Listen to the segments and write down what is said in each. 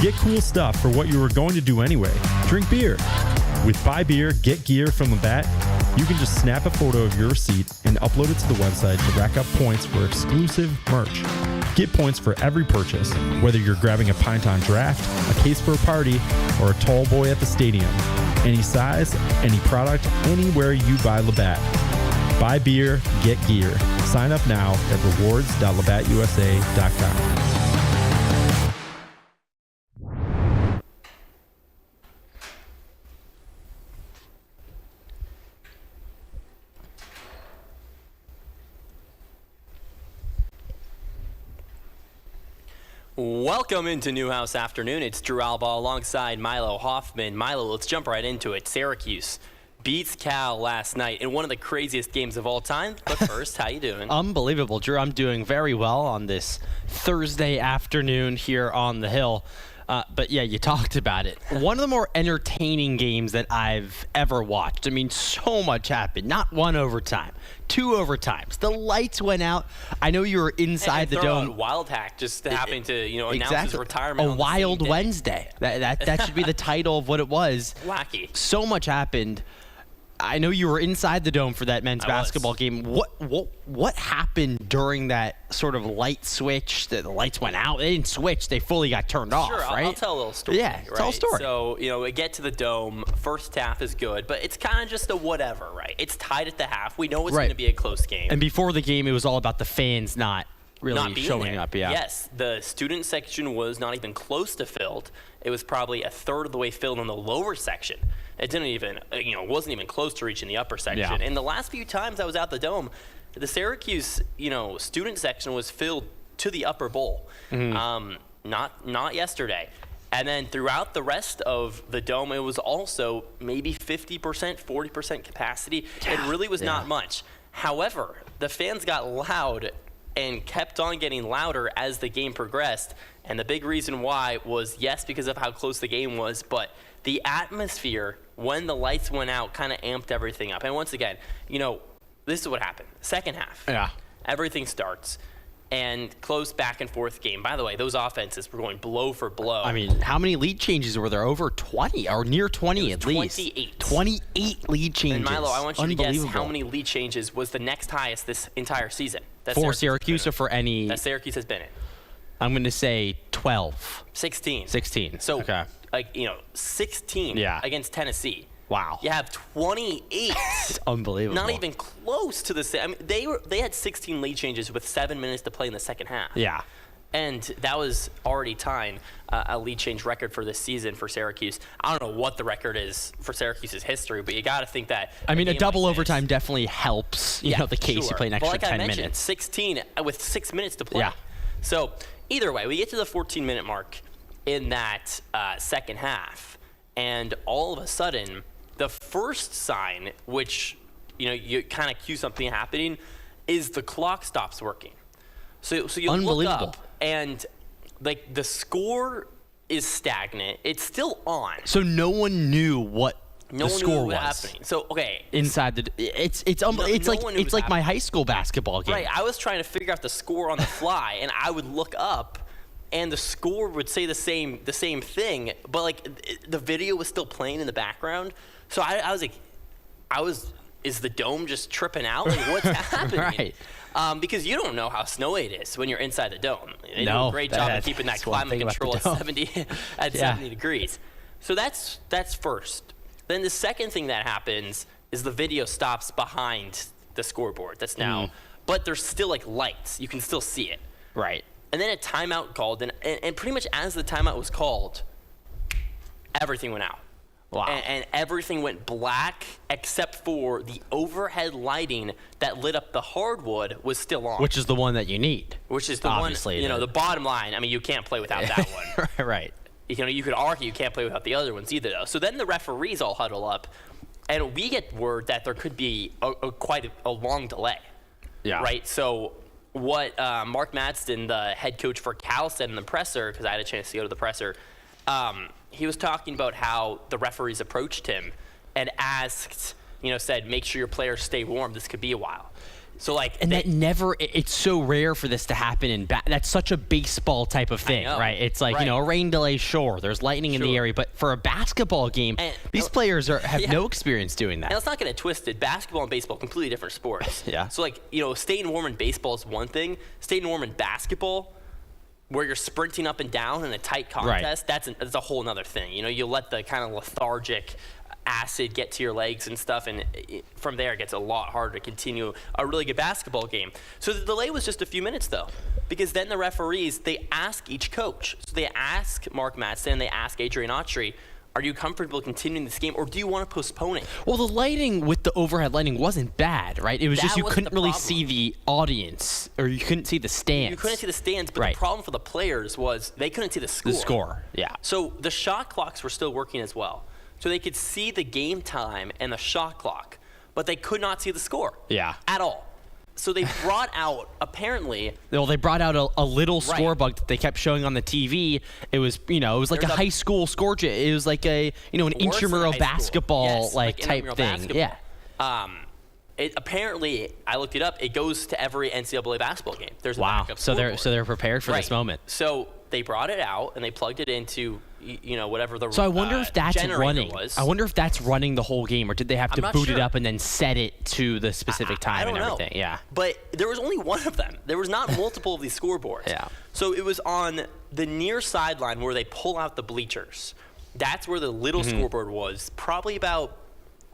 Get cool stuff for what you were going to do anyway. Drink beer. With Buy Beer, Get Gear from Labatt, you can just snap a photo of your receipt and upload it to the website to rack up points for exclusive merch. Get points for every purchase, whether you're grabbing a pint on draft, a case for a party, or a tall boy at the stadium. Any size, any product, anywhere you buy Labatt. Buy beer, get gear. Sign up now at rewards.labattusa.com. Welcome into Newhouse Afternoon. It's Drew Alba alongside Milo Hoffman. Milo, let's jump right into it. Syracuse beats Cal last night in one of the craziest games of all time. But first, how you doing? Unbelievable, Drew. I'm doing very well on this Thursday afternoon here on the Hill. But yeah, you talked about it. One of the more entertaining games that I've ever watched. I mean, so much happened. Not one overtime, 2 overtimes. The lights went out. I know you were inside the dome. Wild hack just happening to announce his retirement. A wild Wednesday. That should be the title of what it was. Wacky. So much happened. I know you were inside the dome for that men's basketball game. What happened during that sort of light switch? The lights went out. They didn't switch. They fully got turned off, right? I'll tell a little story. Yeah, tell a story. So, we get to the dome. First half is good, but it's kind of just a whatever, right? It's tied at the half. We know it's going to be a close game. And before the game, it was all about the fans not showing up. Yeah. Yes, the student section was not even close to filled. It was probably a third of the way filled in the lower section. It didn't even, wasn't even close to reaching the upper section. Yeah. And the last few times I was at the dome, the Syracuse, student section was filled to the upper bowl. Mm-hmm. Not yesterday. And then throughout the rest of the dome, it was also maybe 50%, 40% capacity. Yeah. It really was not much. However, the fans got loud and kept on getting louder as the game progressed. And the big reason why was, yes, because of how close the game was, but the atmosphere when the lights went out kind of amped everything up. And once again, this is what happened. Second half. Yeah. Everything starts. And close back and forth game. By the way, those offenses were going blow for blow. I mean, how many lead changes were there? Over 20 or near 20 at least. 28. 28 lead changes. And Milo, I want you to guess how many lead changes was the next highest this entire season. For Syracuse or for any? That Syracuse has been in. I'm going to say 12. 16. 16. So, okay. 16 against Tennessee. Wow. You have 28. Unbelievable. Not even close to the same. I mean, they had 16 lead changes with 7 minutes to play in the second half. Yeah. And that was already tying a lead change record for this season for Syracuse. I don't know what the record is for Syracuse's history, but you got to think that. I mean, a double overtime definitely helps. The case you play an extra 10 minutes. 16 with 6 minutes to play. Yeah. So either way, we get to the 14-minute mark in that second half, and all of a sudden, the first sign, which you kind of cue something happening, is the clock stops working. So you look up, and the score is stagnant. It's still on. So no one knew what the score was happening. So inside it's like my high school basketball game. Right. I was trying to figure out the score on the fly, and I would look up, and the score would say the same thing, but the video was still playing in the background. So I was like, is the dome just tripping out? What's happening? Right. Because you don't know how snowy it is when you're inside the dome. They do a great job of keeping that climate control at 70 degrees. So that's first. Then the second thing that happens is the video stops behind the scoreboard. That's now, but there's still lights. You can still see it. Right. And then a timeout called, and pretty much as the timeout was called, everything went out. Wow. And everything went black except for the overhead lighting that lit up the hardwood was still on. Which is the one that you need. Which is the obviously, one, the bottom line. I mean, you can't play without that one. Right. You could argue you can't play without the other ones either, though. So then the referees all huddle up, and we get word that there could be quite a long delay. Yeah. Right? So what Mark Madston, the head coach for Cal, said in the presser, because I had a chance to go to the presser, he was talking about how the referees approached him and asked, said, make sure your players stay warm. This could be a while. So like, And it's so rare for this to happen in that's such a baseball type of thing, right? It's like, a rain delay, sure, there's lightning in the area, but for a basketball game, these players have no experience doing that. And let's not get it twisted. Basketball and baseball, completely different sports. Yeah. So like, staying warm in baseball is one thing. Staying warm in basketball, where you're sprinting up and down in a tight contest, that's a whole nother thing. You let the kind of lethargic acid get to your legs and stuff, and from there it gets a lot harder to continue a really good basketball game. So the delay was just a few minutes, though, because then the referees, they ask each coach. So they ask Mark Madsen, they ask Adrian Autry, are you comfortable continuing this game, or do you want to postpone it? Well, the lighting with the overhead lighting wasn't bad, right? It was just you couldn't really see the audience, or you couldn't see the stands. You couldn't see the stands, but the problem for the players was they couldn't see the score. The score, yeah. So the shot clocks were still working as well. So they could see the game time and the shot clock, but they could not see the score. Yeah. At all. So they brought out, apparently... Well, they brought out a little score bug that they kept showing on the TV. It was, it was like a high school score. It was like an intramural basketball type thing. Basketball. Yeah. It apparently, I looked it up, it goes to every NCAA basketball game. There's a backup scoreboard. So they're prepared for this moment. So they brought it out and they plugged it into whatever the So I wonder if that's running. Was. I wonder if that's running the whole game, or did they have to boot it up and then set it to the specific time and everything? Yeah. But there was only one of them. There was not multiple of these scoreboards. Yeah. So it was on the near sideline where they pull out the bleachers. That's where the little scoreboard was, probably about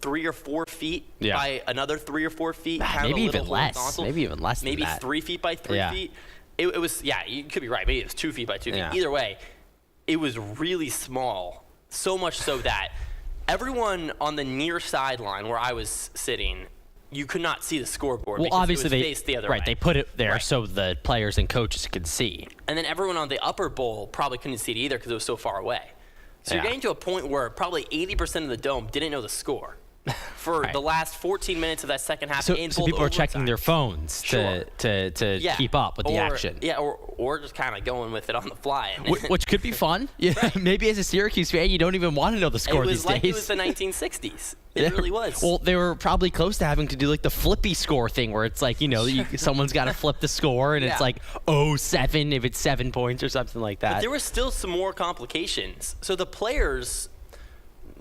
3 or 4 feet by another 3 or 4 feet. Maybe even less. Maybe even less than that. Maybe 3 feet by 3 feet. It was, you could be right. Maybe it was 2 feet by 2 feet. Either way, it was really small. So much so that everyone on the near sideline where I was sitting, you could not see the scoreboard. Well, obviously it was faced the other way. They put it there so the players and coaches could see. And then everyone on the upper bowl probably couldn't see it either because it was so far away. So you're getting to a point where probably 80% of the dome didn't know the score for the last 14 minutes of that second half. So people are checking their phones to keep up with the action. Yeah, or just kind of going with it on the fly. Which could be fun. Yeah, maybe as a Syracuse fan, you don't even want to know the score these days. It was like it was the 1960s. It really was. Well, they were probably close to having to do like the flippy score thing where it's like, someone's got to flip the score and it's like 0-7 if it's 7 points or something like that. But there were still some more complications. So the players,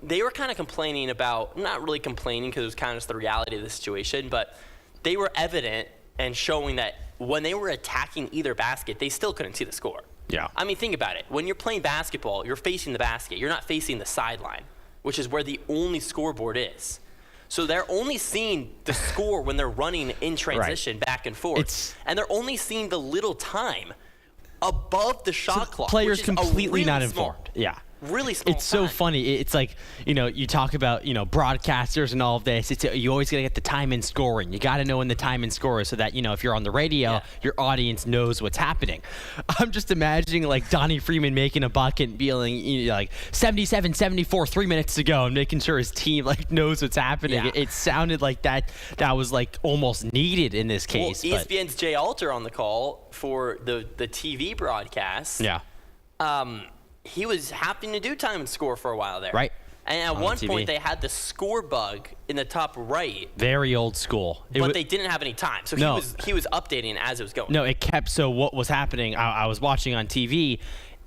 they were kind of complaining about, not really complaining because it was kind of just the reality of the situation, but they were evident and showing that when they were attacking either basket, they still couldn't see the score. Yeah. I mean, think about it. When you're playing basketball, you're facing the basket. You're not facing the sideline, which is where the only scoreboard is. So they're only seeing the score when they're running in transition back and forth. And they're only seeing the little time above the shot clock. Players completely really not informed. Yeah. Really small. It's so funny. It's like, you talk about, broadcasters and all of this. You always got to get the time and scoring. You got to know when the time and score is so that, if you're on the radio, your audience knows what's happening. I'm just imagining like Donnie Freeman making a bucket and being like 77, 74, 3 minutes to go and making sure his team like knows what's happening. Yeah. It sounded like that was like almost needed in this case. Well, ESPN's Jay Alter on the call for the TV broadcast. Yeah. He was having to do time and score for a while there. Right. And at one point, they had the score bug in the top right. Very old school. But they didn't have any time. So he was updating as it was going. No, it kept. So what was happening, I was watching on TV,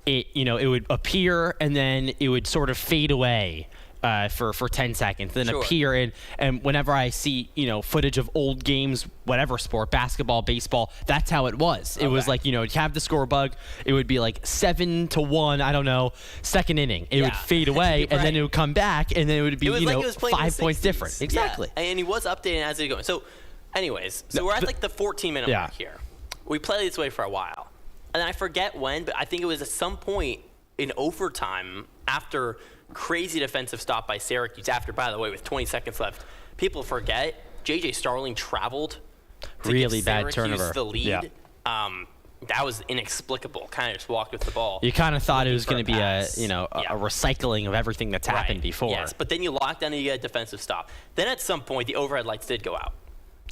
it would appear and then it would sort of fade away. For 10 seconds, then appear and whenever I see footage of old games, whatever sport, basketball, baseball, that's how it was. It was like you'd have the score bug, it would be like 7-1, I don't know, second inning, it would fade away and then it would come back and then it would be like 5 points different. Exactly. Yeah. And he was updating as he was going. So, anyways, we're at like the 14-minute mark here. We played this way for a while, and I forget when, but I think it was at some point in overtime after crazy defensive stop by Syracuse after, by the way, with 20 seconds left. People forget J.J. Starling traveled to really give bad Syracuse turnover. the lead. Yeah. That was inexplicable. Kind of just walked with the ball. You kind of thought it was going to be a recycling of everything that's happened before. Yes, but then you lock down and you get a defensive stop. Then at some point, the overhead lights did go out.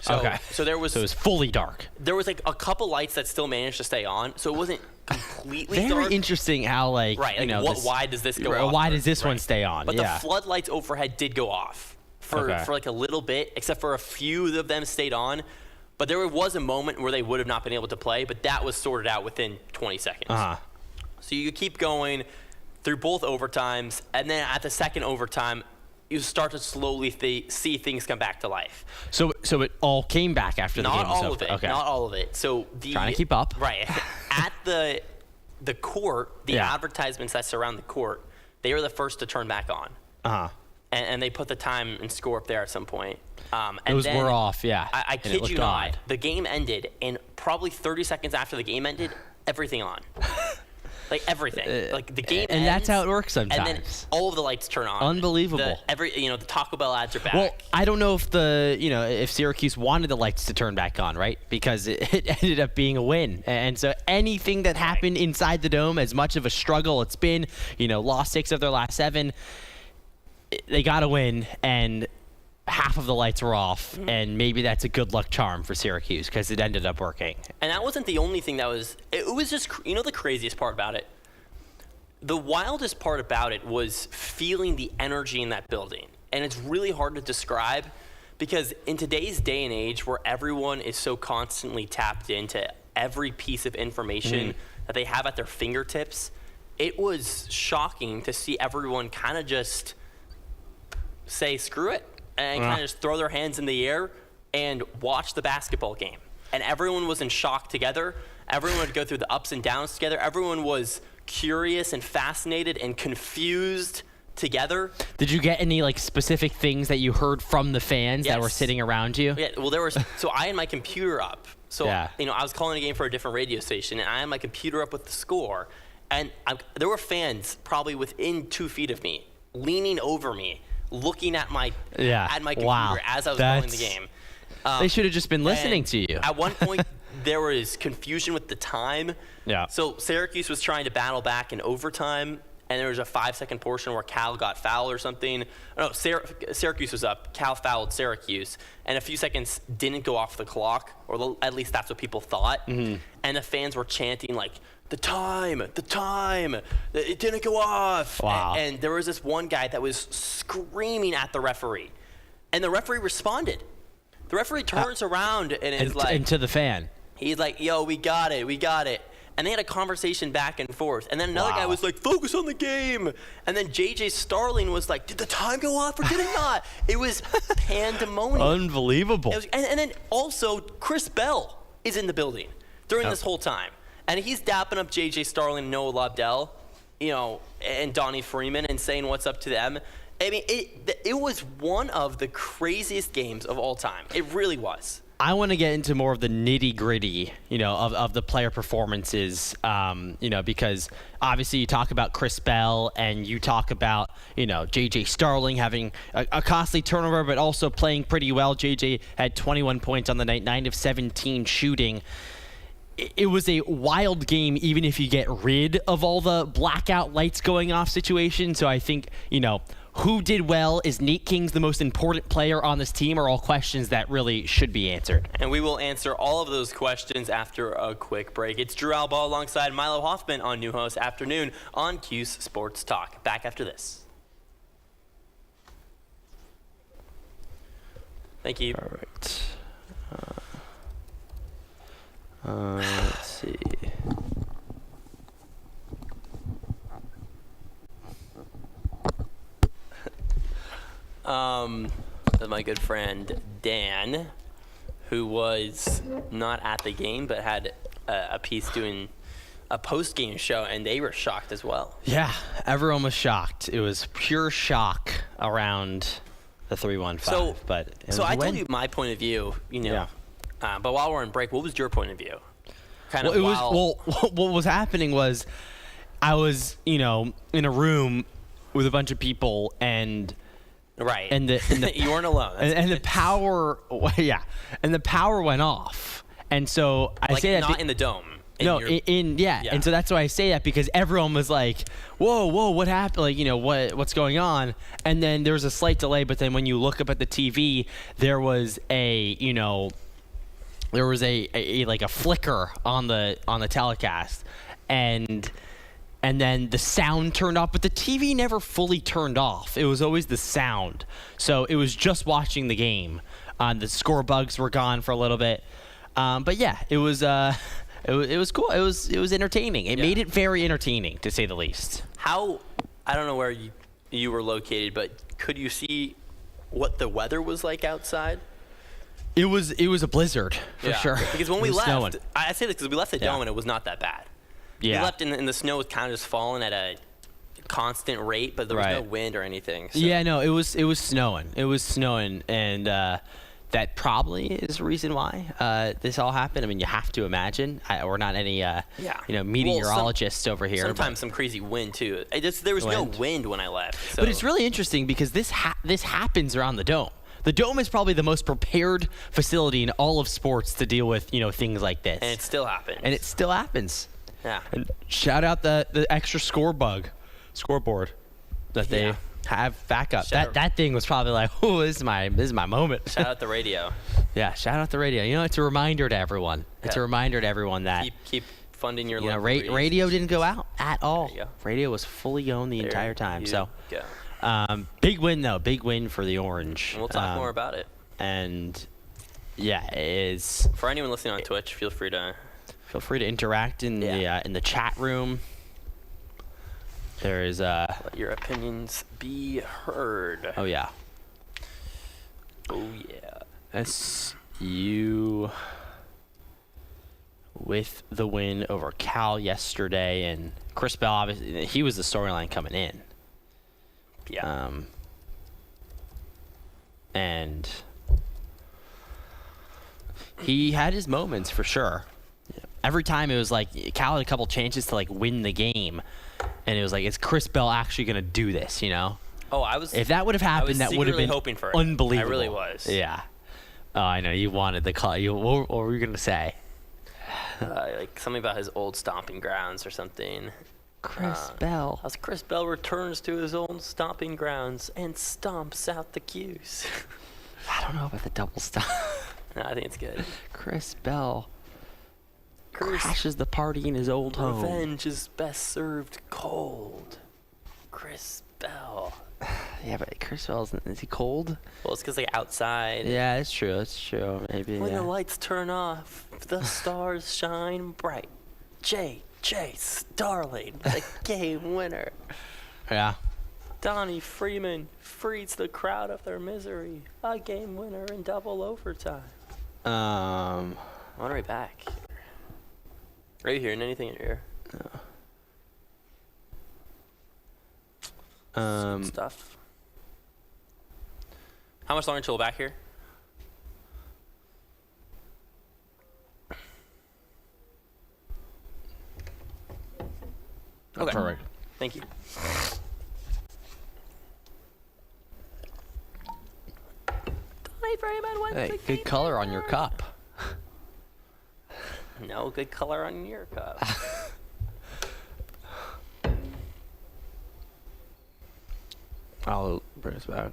So it was fully dark. There was like a couple lights that still managed to stay on, so it wasn't completely dark. Very interesting how why does this go off? Why does this one stay on? But the floodlights overhead did go off for like a little bit, except for a few of them stayed on. But there was a moment where they would have not been able to play, but that was sorted out within 20 seconds. So you keep going through both overtimes, and then at the second overtime, you start to slowly see things come back to life. So it all came back after the game was over. Not all of it. Okay. Not all of it. So Trying to keep up. Right. At the court, the advertisements that surround the court, they were the first to turn back on. And they put the time and score up there at some point. And Those then, were off, yeah. I And it kid looked you not. odd. The game ended, and probably 30 seconds after the game ended, everything on. Like everything. Like the game And that's ends, how it works sometimes. And then all of the lights turn on. Unbelievable. The Taco Bell ads are back. Well, I don't know if if Syracuse wanted the lights to turn back on, right? Because it ended up being a win. And so anything that happened inside the Dome, as much of a struggle it's been, lost 6 of their last 7, they got a win, and half of the lights were off, and maybe that's a good luck charm for Syracuse because it ended up working. And that wasn't the only thing that was, it was just, the craziest part about it? The wildest part about it was feeling the energy in that building. And it's really hard to describe because in today's day and age where everyone is so constantly tapped into every piece of information that they have at their fingertips, it was shocking to see everyone kind of just say, screw it, and kind of just throw their hands in the air and watch the basketball game. And everyone was in shock together. Everyone would go through the ups and downs together. Everyone was curious and fascinated and confused together. Did you get any specific things that you heard from the fans that were sitting around you? Yeah, well, so I had my computer up. So, Yeah. I was calling a game for a different radio station, and I had my computer up with the score. And there were fans probably within 2 feet of me, leaning over me, looking at my computer as I was calling the game. They should have just been listening to you. At one point, there was confusion with the time. Yeah. So Syracuse was trying to battle back in overtime, and there was a 5-second portion where Cal got fouled or something. No, Syracuse was up. Cal fouled Syracuse, and a few seconds didn't go off the clock, or at least that's what people thought. And the fans were chanting the time, it didn't go off. Wow. And there was this one guy that was screaming at the referee, and the referee responded. The referee turns around and is and to the fan. He's like, yo, we got it. And they had a conversation back and forth. And then another guy was like, focus on the game. And then J.J. Starling was like, did the time go off or did it not? It was pandemonium. Unbelievable. And then also, Chris Bell is in the building during this whole time. And he's dapping up J.J. Starling and Noah Lobdell, and Donnie Freeman and saying what's up to them. I mean, it was one of the craziest games of all time. It really was. I want to get into more of the nitty-gritty, of the player performances, because obviously you talk about Chris Bell and you talk about, J.J. Starling having a costly turnover, but also playing pretty well. J.J. had 21 points on the night, 9 of 17 shooting. It was a wild game, even if you get rid of all the blackout lights going off situation. So I think, who did well? Is Nate Kings the most important player on this team? Are all questions that really should be answered. And we will answer all of those questions after a quick break. It's Drew Albaugh alongside Milo Hoffman on Newhouse Afternoon on Q's Sports Talk. Back after this. Thank you. All right. Let's see. My good friend Dan, who was not at the game but had a piece doing a post-game show, and they were shocked as well. Yeah, everyone was shocked. It was pure shock around the 3-1-5. So I told you my point of view, Yeah. But while we're on break, what was your point of view? What was happening was I was, in a room with a bunch of people and right. And the you weren't alone. And the power, and the power went off. And so I say that not in the dome. And so that's why I say that, because everyone was like, whoa, what happened? What's going on? And then there was a slight delay, but then when you look up at the TV, there was a flicker on the telecast, and then the sound turned off, but the TV never fully turned off. It was always the sound. So it was just watching the game. The score bugs were gone for a little bit. But yeah, it was cool. It was entertaining. It made it very entertaining, to say the least. I don't know where you were located, but could you see what the weather was like outside? It was a blizzard for sure. Because when we It was left, snowing. I say this because we left the dome and it was not that bad. Yeah. We left and the snow was kind of just falling at a constant rate, but there was no wind or anything. So. Yeah, no, it was snowing. It was snowing, and that probably is the reason why this all happened. I mean, you have to imagine. We're not any meteorologists over here. Sometimes some crazy wind too. There was no wind when I left. So. But it's really interesting because this happens around the dome. The dome is probably the most prepared facility in all of sports to deal with things like this. And it still happens. Yeah. And shout out the extra scoreboard that they have backup. That thing was probably like, oh, this is my moment. Shout out the radio. Yeah, shout out the radio. It's a reminder to everyone. It's a reminder to everyone that keep funding your radio didn't go out at all. Radio was fully on the entire time. Big win though. Big win for the Orange. And we'll talk more about it. And yeah, it's for anyone listening on Twitch, feel free to interact in the chat room. There is let your opinions be heard. Oh yeah. SU with the win over Cal yesterday, and Chris Bell, obviously, he was the storyline coming in. Yeah. And he had his moments for sure. Every time it was like Cal had a couple chances to like win the game, and it was like, is Chris Bell actually going to do this? Oh, I was. If that would have happened, that would have been hoping for unbelievable. I really was. Yeah. Oh, I know you wanted the call. What were you going to say? Like something about his old stomping grounds or something. Chris Bell. As Chris Bell returns to his old stomping grounds and stomps out the Qs. I don't know about the double stomp. No, I think it's good. Chris Bell crashes the party in his old home. Revenge is best served cold. Chris Bell. Yeah, but Chris Bell, is he cold? Well, it's because like outside. Yeah, it's true. It's true. Maybe. When the lights turn off, the stars shine bright. J. Starling, the game winner. Yeah. Donnie Freeman frees the crowd of their misery. A game winner in double overtime. On our way back. Are you hearing anything in your ear? No. Stuff. How much longer until we're back here? Okay. Perfect. Thank you. Hey, good color on your cup. No good color on your cup. I'll bring us back.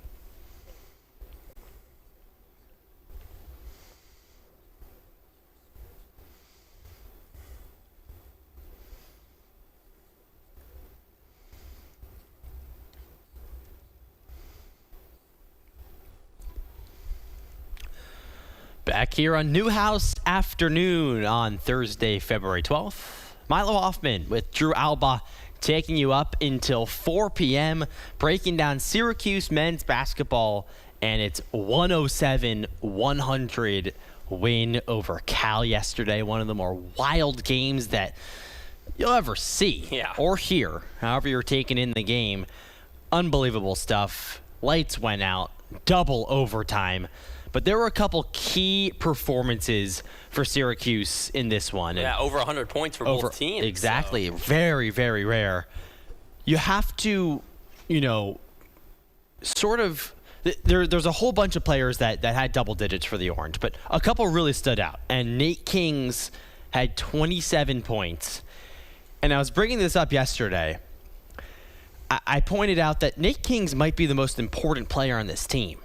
Back here on Newhouse Afternoon on Thursday, February 12th. Milo Hoffman with Drew Alba taking you up until 4 p.m., breaking down Syracuse men's basketball and its 107-100 win over Cal yesterday. One of the more wild games that you'll ever see or hear, however you're taking in the game. Unbelievable stuff. Lights went out, double overtime. But there were a couple key performances for Syracuse in this one. Yeah, over 100 points for both teams. Exactly. So. Very, very rare. You have to, sort of... There's a whole bunch of players that had double digits for the Orange, but a couple really stood out. And Nate Kings had 27 points. And I was bringing this up yesterday. I pointed out that Nate Kings might be the most important player on this team.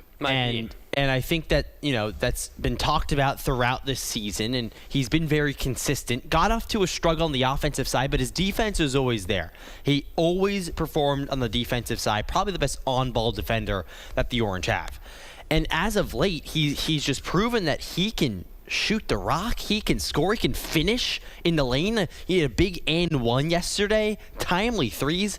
And I think that, that's been talked about throughout this season, and he's been very consistent. Got off to a struggle on the offensive side, but his defense was always there. He always performed on the defensive side, probably the best on-ball defender that the Orange have. And as of late, he's just proven that he can shoot the rock. He can score. He can finish in the lane. He had a big and one yesterday. Timely threes.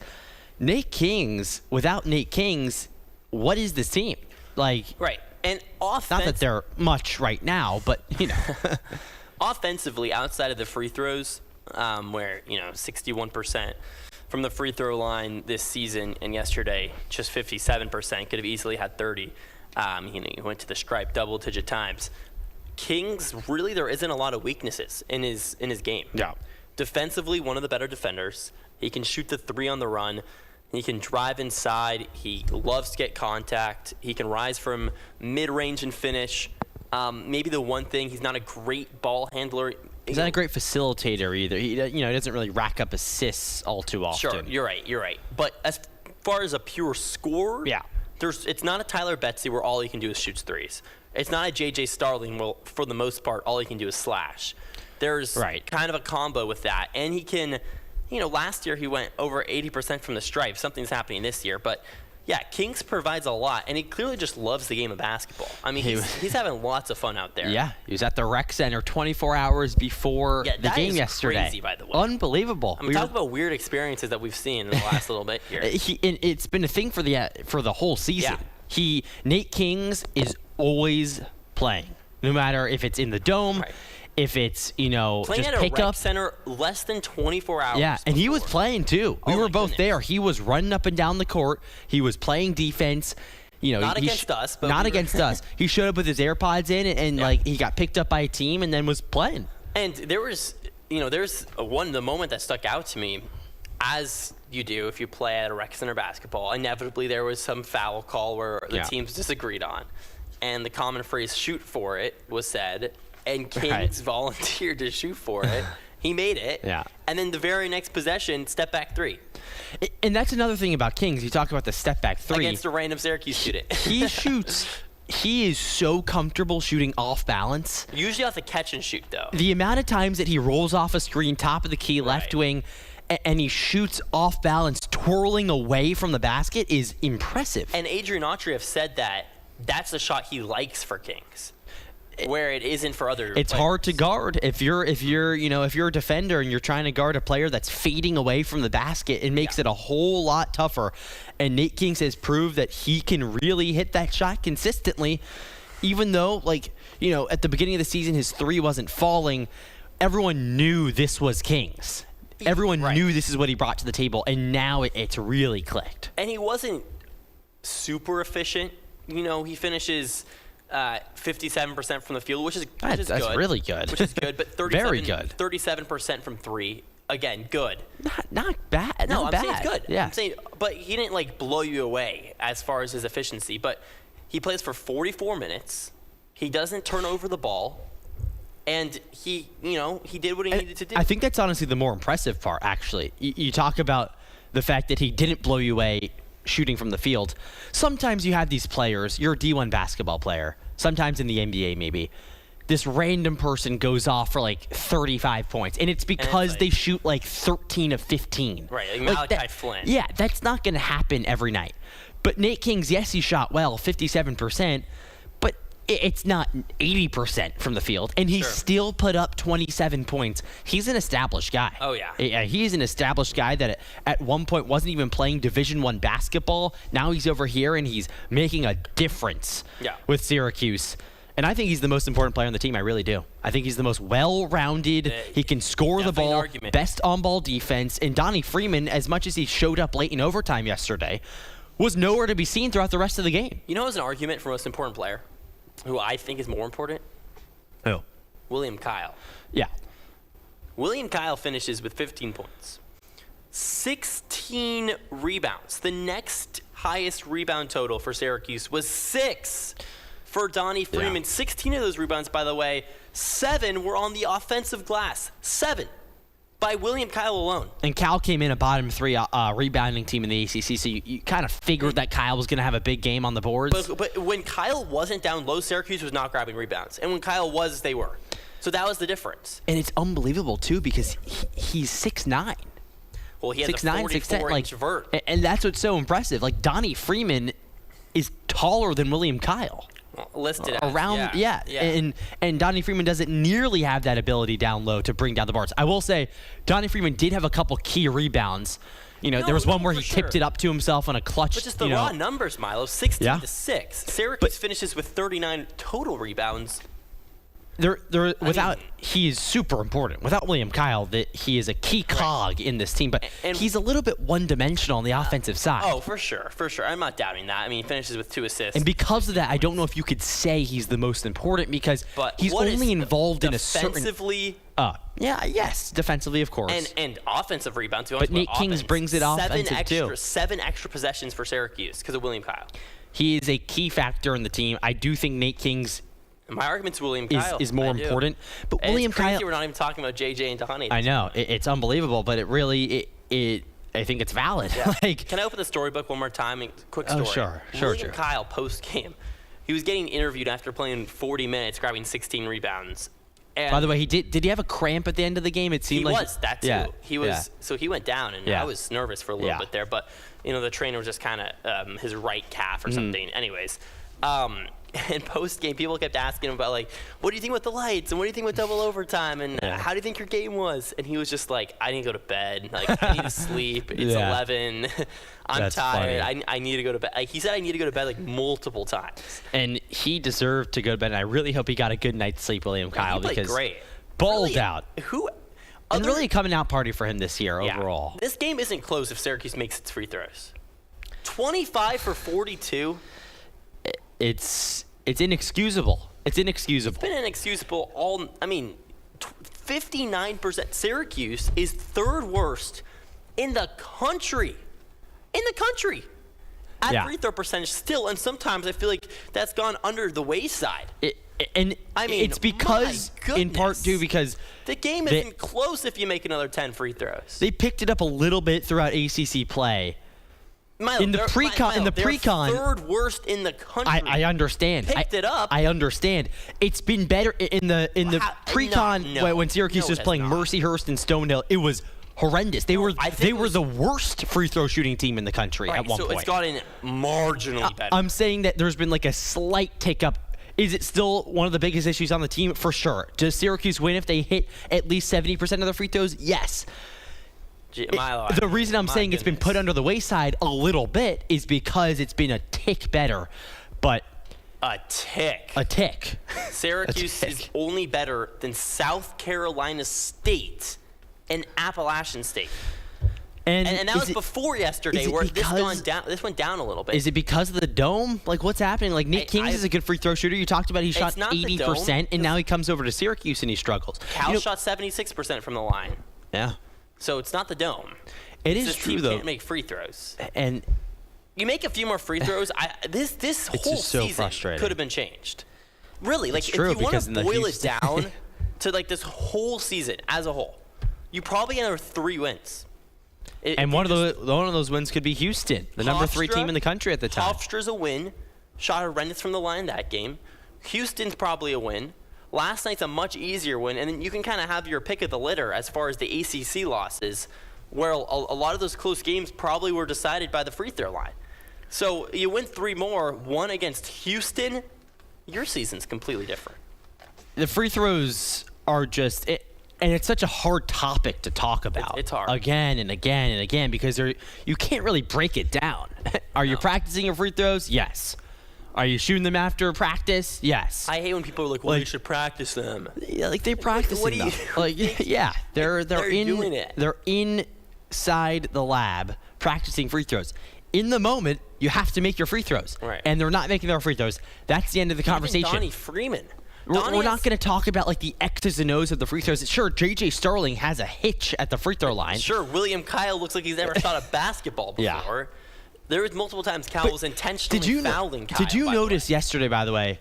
Without Nate Kings, what is this team? Like, right. And not that they're much right now, but, offensively, outside of the free throws, where, 61% from the free throw line this season, and yesterday just 57%, could have easily had 30. He went to the stripe double-digit times. Kings, really, there isn't a lot of weaknesses in his game. Yeah. Defensively, one of the better defenders. He can shoot the three on the run. He can drive inside. He loves to get contact. He can rise from mid-range and finish. Maybe the one thing, he's not a great ball handler. He's not a great facilitator either. He doesn't really rack up assists all too often. Sure, you're right. But as far as a pure scorer, yeah. It's not a Tyler Betsy where all he can do is shoot threes. It's not a J.J. Starling where, for the most part, all he can do is slash. There's kind of a combo with that. And he can, last year he went over 80% from the stripe. Something's happening this year. But, yeah, Kings provides a lot. And he clearly just loves the game of basketball. I mean, he's having lots of fun out there. Yeah, he was at the rec center 24 hours before the game yesterday. Crazy, by the way. Unbelievable. I'm talking about weird experiences that we've seen in the last little bit here. It's been a thing for the whole season. Yeah. Nate Kings is always playing, no matter if it's in the dome. Right. If it's, playing just at a pick rec up center less than 24 hours. Yeah, and he was playing too. We were both goodness. there. He was running up and down the court. He was playing defense. Not against us, but not against us. He showed up with his AirPods in, and he got picked up by a team and then was playing. And there was, there's the moment that stuck out to me, as you do if you play at a rec center basketball. Inevitably, there was some foul call where the teams disagreed on, and the common phrase "shoot for it" was said. And Kings volunteered to shoot for it. He made it. Yeah. And then the very next possession, step back three. And that's another thing about Kings. You talk about the step back three. Against a random Syracuse student. He is so comfortable shooting off balance. Usually off the catch and shoot, though. The amount of times that he rolls off a screen, top of the key, left wing, and he shoots off balance, twirling away from the basket is impressive. And Adrian Autry have said that that's the shot he likes for Kings. Where it isn't for other It's players. hard to guard if you're a defender and you're trying to guard a player that's fading away from the basket. It makes it a whole lot tougher. And Nate Kings has proved that he can really hit that shot consistently, even though at the beginning of the season his three wasn't falling. Everyone knew this was Kings. Everyone knew this is what he brought to the table, and now it's really clicked. And he wasn't super efficient. He finishes 57% from the field, which is good. That's really good. Which is good, but Very good. 37% from three. Again, good. Not bad. No, not I'm bad. saying it's good. Yeah. I'm saying, but he didn't blow you away as far as his efficiency. But he plays for 44 minutes. He doesn't turn over the ball, and he did what he needed to do. I think that's honestly the more impressive part. Actually, you talk about the fact that he didn't blow you away shooting from the field. Sometimes you have these players. You're a D1 basketball player. Sometimes in the NBA, maybe this random person goes off for 35 points, and it's because they shoot 13 of 15. Right, like Malachi Flynn. Yeah, that's not going to happen every night. But Nate Kings, yes, he shot well, 57%, but it's not 80% from the field, and he still put up 27 points. He's an established guy. Oh, yeah. He's an established guy that at one point wasn't even playing Division I basketball. Now he's over here, and he's making a difference with Syracuse. And I think he's the most important player on the team. I really do. I think he's the most well-rounded. He can score the ball, best on-ball defense. And Donnie Freeman, as much as he showed up late in overtime yesterday, was nowhere to be seen throughout the rest of the game. You know, as an argument for most important player, who I think is more important? Who? William Kyle. Yeah. William Kyle finishes with 15 points. 16 rebounds. The next highest rebound total for Syracuse was 6 for Donnie Freeman. 16 of those rebounds, by the way, 7 were on the offensive glass. 7 by William Kyle alone. And Cal came in a bottom 3 rebounding team in the ACC, so you kind of figured that Kyle was going to have a big game on the boards. But when Kyle wasn't down low, Syracuse was not grabbing rebounds. And when Kyle was, they were. So that was the difference. And it's unbelievable, too, because he's 6'9". Well, he has a 44-inch vert. And that's what's so impressive. Donnie Freeman is taller than William Kyle. listed as, around. yeah. And Donnie Freeman doesn't nearly have that ability down low to bring down the bars. I will say, Donnie Freeman did have a couple key rebounds. There was one where he tipped it up to himself on a clutch. But just the raw numbers, Milo, 16 to 6. Syracuse finishes with 39 total rebounds. He is super important. Without William Kyle, that he is a key cog in this team, but he's a little bit one-dimensional on the offensive side. Oh, for sure. I'm not doubting that. I mean, he finishes with 2 assists. And because of that, I don't know if you could say he's the most important because he's only involved in a certain... Defensively... defensively, of course. And offensive rebounds. But Nate Kings brings it offensive too. 7 extra possessions for Syracuse because of William Kyle. He is a key factor in the team. I do think Nate Kings... My argument's William Kyle is more important. But and William it's crazy Kyle... we're not even talking about JJ and Donnie. I know. It's unbelievable, but it really... I think it's valid. Yeah. Can I open the storybook one more time? Quick story. Oh, sure. William Kyle, post-game, he was getting interviewed after playing 40 minutes, grabbing 16 rebounds. And by the way, did he have a cramp at the end of the game? It seemed he like... was, that too. Yeah. He was. So he went down, and I was nervous for a little bit there. But, the trainer was just kind of his right calf or something. Anyways, and post-game, people kept asking him about, like, what do you think with the lights? And what do you think with double overtime? And how do you think your game was? And he was just like, I need to go to bed. Like, I need to sleep. It's 11. I'm tired. I need to go to bed. Like, he said I need to go to bed, like, multiple times. And he deserved to go to bed. And I really hope he got a good night's sleep, William Kyle. He played because great. Balled out. And really a coming out party for him this year overall. This game isn't close if Syracuse makes its free throws. 25 for 42. It's inexcusable. It's inexcusable. It's been inexcusable 59%. Syracuse is 3rd worst in the country. At free throw percentage still, and sometimes I feel like that's gone under the wayside. It's because, in part too, because the game isn't close if you make another 10 free throws. They picked it up a little bit throughout ACC play. Milo, in the pre-con, they're 3rd worst in the country. I understand. Picked it up. I understand. It's been better in the pre-con when Syracuse was playing Mercyhurst and Stonehill. It was horrendous. They were the worst free throw shooting team in the country at one point. So it's gotten marginally better. I'm saying that there's been like a slight tick up. Is it still one of the biggest issues on the team? For sure. Does Syracuse win if they hit at least 70% of their free throws? Yes. Milo, the reason I'm saying it's been put under the wayside a little bit is because it's been a tick better, but a tick. Syracuse is only better than South Carolina State and Appalachian State. And that was before yesterday, where this went down a little bit. Is it because of the dome? Like, what's happening? Like, Nick Kings is a good free throw shooter. You talked about he shot 80%, and now he comes over to Syracuse and he struggles. Cal shot 76% from the line. Yeah. So it's not the dome. It is true, though. Can't make free throws. And you make a few more free throws. This whole season could have been changed. Really, like if you want to boil it down to like this whole season as a whole, you probably get another 3 wins. One of those wins could be Houston, the number 3 team in the country at the time. Hofstra's a win. Shot horrendous from the line that game. Houston's probably a win. Last night's a much easier win, and then you can kind of have your pick of the litter as far as the ACC losses, where a lot of those close games probably were decided by the free throw line. So you win 3 more, 1 against Houston, your season's completely different. The free throws are just and it's such a hard topic to talk about. It's hard. Again and again and again because you can't really break it down. Are you practicing your free throws? Yes. Are you shooting them after practice? Yes. I hate when people are like, well, you should practice them. Yeah, like they practice them. Yeah, they're doing it. They're inside the lab practicing free throws. In the moment, you have to make your free throws. Right. And they're not making their free throws. That's the end of the conversation. Donnie Freeman. We're not going to talk about like the X's and O's of the free throws. Sure, J.J. Sterling has a hitch at the free throw line. Sure, William Kyle looks like he's never shot a basketball before. Yeah. There was multiple times Cal was intentionally fouling Kyle. Did you notice yesterday, by the way,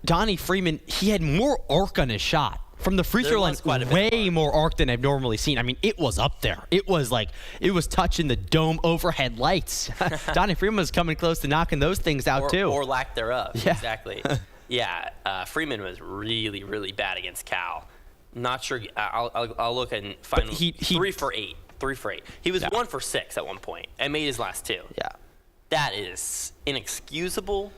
Donnie Freeman, he had more arc on his shot. From the free throw line, way more arc than I've normally seen. I mean, it was up there. It was touching the dome overhead lights. Donnie Freeman was coming close to knocking those things out, too. Or lack thereof. Yeah. Exactly. Yeah, Freeman was really, really bad against Cal. Not sure. I'll look and find 3 for 8. 3 for 8. He was 1 for 6 at one point and made his last 2. Yeah. That is inexcusable.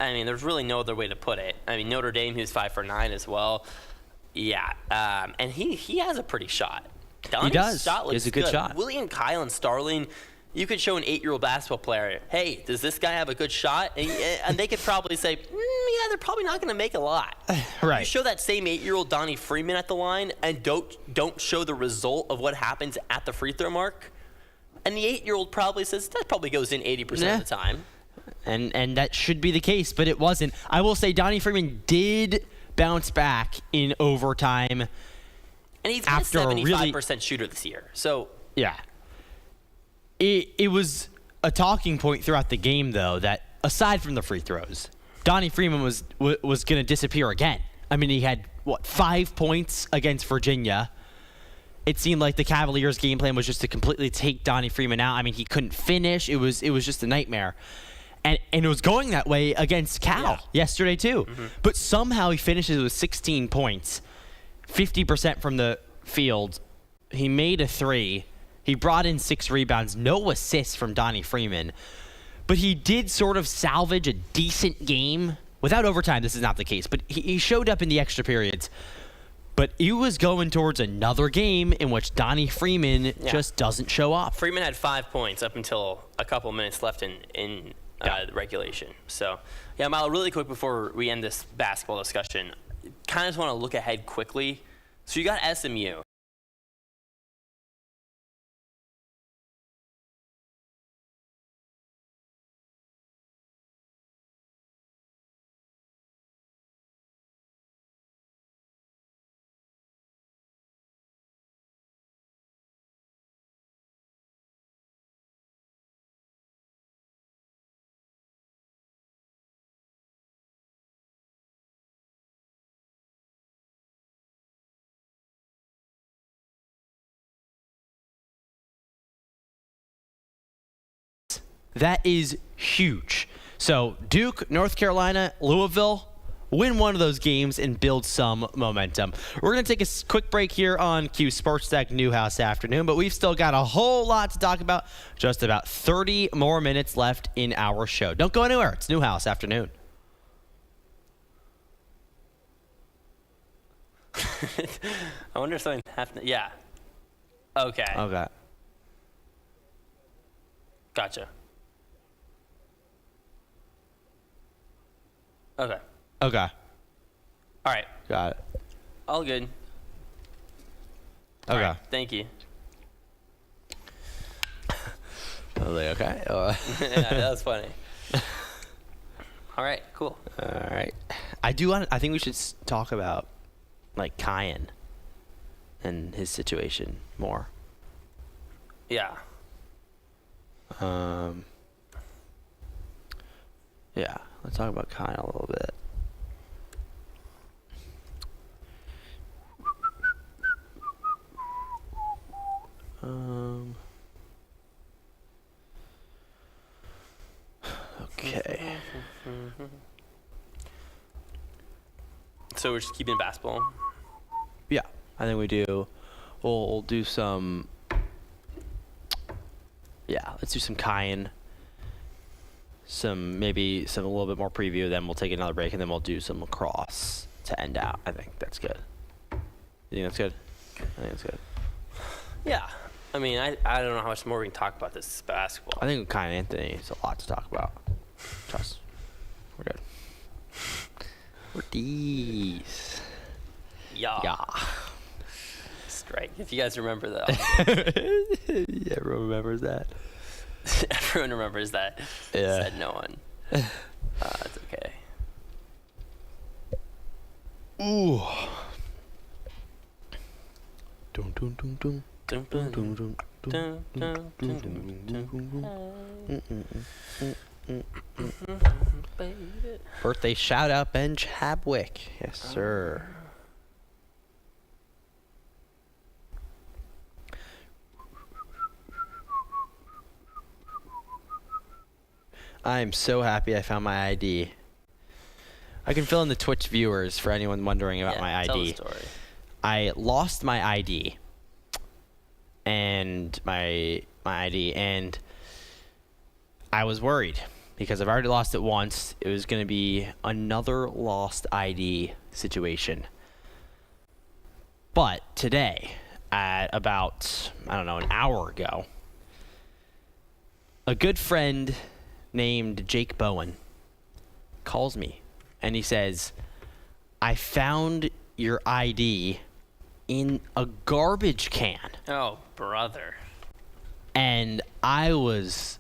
I mean, there's really no other way to put it. I mean, Notre Dame, who's 5 for 9 as well. Yeah, and he has a pretty shot. Donnie's He does. Shot looks He has a good shot. William Kyle and Starling, you could show an 8-year-old basketball player, hey, does this guy have a good shot? And they could probably say, yeah, they're probably not going to make a lot. Right. You show that same 8-year-old Donnie Freeman at the line and don't show the result of what happens at the free throw mark, and the 8-year-old probably says, that probably goes in 80% of the time. And that should be the case, but it wasn't. I will say Donnie Freeman did bounce back in overtime. And he's been a 75% shooter this year. So yeah. It was a talking point throughout the game, though, that aside from the free throws, Donnie Freeman was going to disappear again. I mean, he had, 5 points against Virginia. It seemed like the Cavaliers' game plan was just to completely take Donnie Freeman out. I mean, he couldn't finish. It was just a nightmare. And it was going that way against Cal yesterday, too. Mm-hmm. But somehow he finishes with 16 points, 50% from the field. He made a 3. He brought in 6 rebounds, no assists from Donnie Freeman. But he did sort of salvage a decent game. Without overtime, this is not the case. But he showed up in the extra periods. But he was going towards another game in which Donnie Freeman just doesn't show up. Freeman had 5 points up until a couple minutes left in the regulation. So, yeah, Milo, really quick before we end this basketball discussion, kind of just want to look ahead quickly. So you got SMU. That is huge. So Duke, North Carolina, Louisville, win one of those games and build some momentum. We're going to take a quick break here on Q Sports Tech Newhouse Afternoon, but we've still got a whole lot to talk about. Just about 30 more minutes left in our show. Don't go anywhere. It's Newhouse Afternoon. I wonder if something happened. Yeah. Okay. Okay. Gotcha. Okay. Okay. All right. Got it. All good. Okay. All right, thank you. I was like, okay. Yeah, that was funny. All right, cool. All right. I think we should talk about, like, Kyan and his situation more. Yeah. Yeah, let's talk about Kyan a little bit. Okay. So we're just keeping basketball. Yeah, I think we do. We'll do some. Yeah, let's do some Kyan. Maybe some a little bit more preview. Then we'll take another break, and then we'll do some lacrosse to end out. I think that's good. You think that's good? I think that's good. Yeah. I mean, I don't know how much more we can talk about this basketball. I think with Kyan Anthony, it's a lot to talk about. Trust. We're good. We're D's. Yeah. Strike. If you guys remember that. Yeah, everyone remembers that. Everyone remembers that. Yeah. Said no one. It's okay. Ooh. Dun dun dun dun. Dun, dun, dun, dun, dun, dun, dun. Birthday shout out, Ben Chadwick. Yes, sir. I'm so happy I found my ID. I can fill in the Twitch viewers for anyone wondering about my ID. Tell the story. I lost my ID and my ID, and I was worried because I've already lost it once. It was going to be another lost ID situation. But today, at about, an hour ago, a good friend named Jake Bowen calls me and he says, I found your ID in a garbage can. Oh, brother. And I was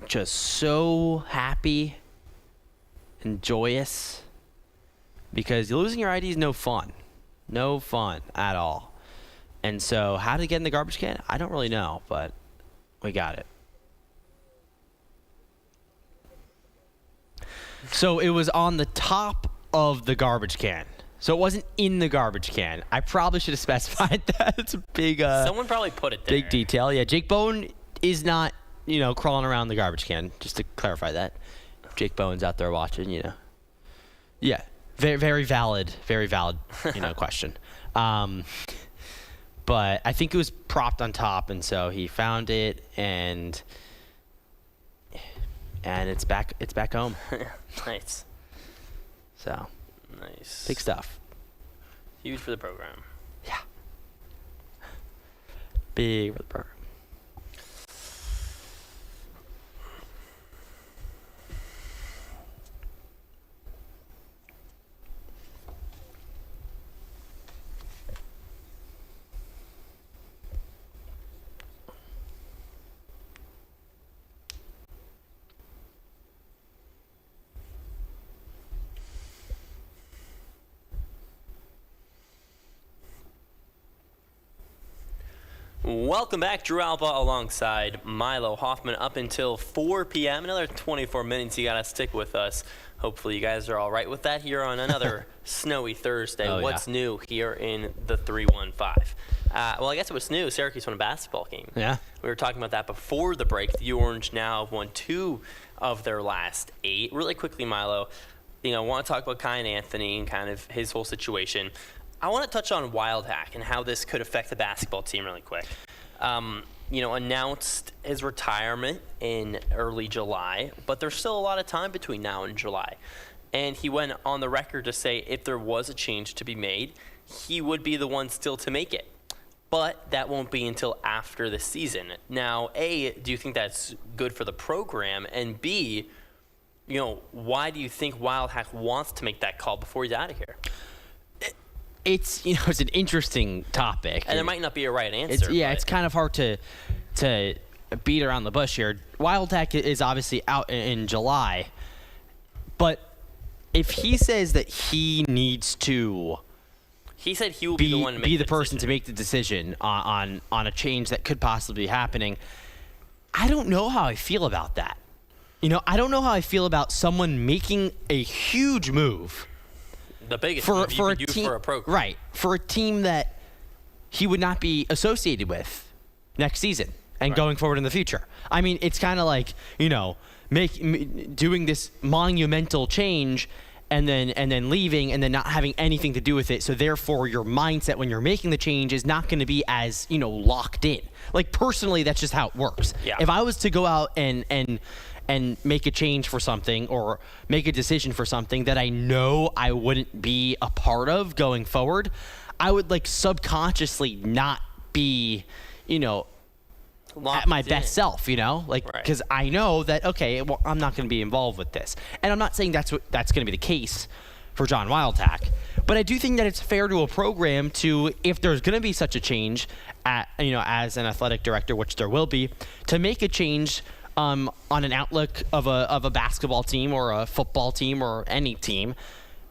just so happy and joyous because losing your ID is no fun. No fun at all. And so how to get in the garbage can? I don't really know, but we got it. So it was on the top of the garbage can. So it wasn't in the garbage can. I probably should have specified that. It's a big Someone probably put it there. big detail. Yeah, Jake Bowen is not, crawling around the garbage can, just to clarify that. Jake Bowen's out there watching, Yeah, very, very valid, question. But I think it was propped on top, and so he found it, and it's back home. Nice. So, Nice. big stuff. Huge for the program. Yeah. Big for the program. Welcome back, Drew Alba alongside Milo Hoffman up until 4 p.m. Another 24 minutes. You got to stick with us. Hopefully you guys are all right with that here on another snowy Thursday. Oh, What's yeah. new here in the 315? Well, I guess what's new, Syracuse won a basketball game. Yeah. We were talking about that before the break. The Orange now have won 2 of their last 8. Really quickly, Milo, I want to talk about Kai and Anthony and kind of his whole situation. I want to touch on Wild Hack and how this could affect the basketball team really quick. Announced his retirement in early July, but there's still a lot of time between now and July. And he went on the record to say if there was a change to be made, he would be the one still to make it. But that won't be until after the season. Now, A, do you think that's good for the program? And B, why do you think Wild Hack wants to make that call before he's out of here? It's it's an interesting topic, And there might not be a right answer. It's kind of hard to beat around the bush here. Wild Hack is obviously out in July, but if he says that he needs to, he said he will be the one to make the person to make the decision on a change that could possibly be happening. I don't know how I feel about that. I don't know how I feel about someone making a huge move. The biggest for move you a could do team, for a program. right? For a team that he would not be associated with next season and going forward in the future. I mean, it's kind of like doing this monumental change and then leaving and then not having anything to do with it. So therefore, your mindset when you're making the change is not going to be as locked in. Like personally, that's just how it works. Yeah. If I was to go out and make a change for something or make a decision for something that I know I wouldn't be a part of going forward, I would subconsciously not be, at my best self, because I know that, okay, well, I'm not going to be involved with this. And I'm not saying that's going to be the case for John Wildhack, but I do think that it's fair to a program to, if there's going to be such a change as an athletic director, which there will be, to make a change on an outlook of a basketball team or a football team or any team.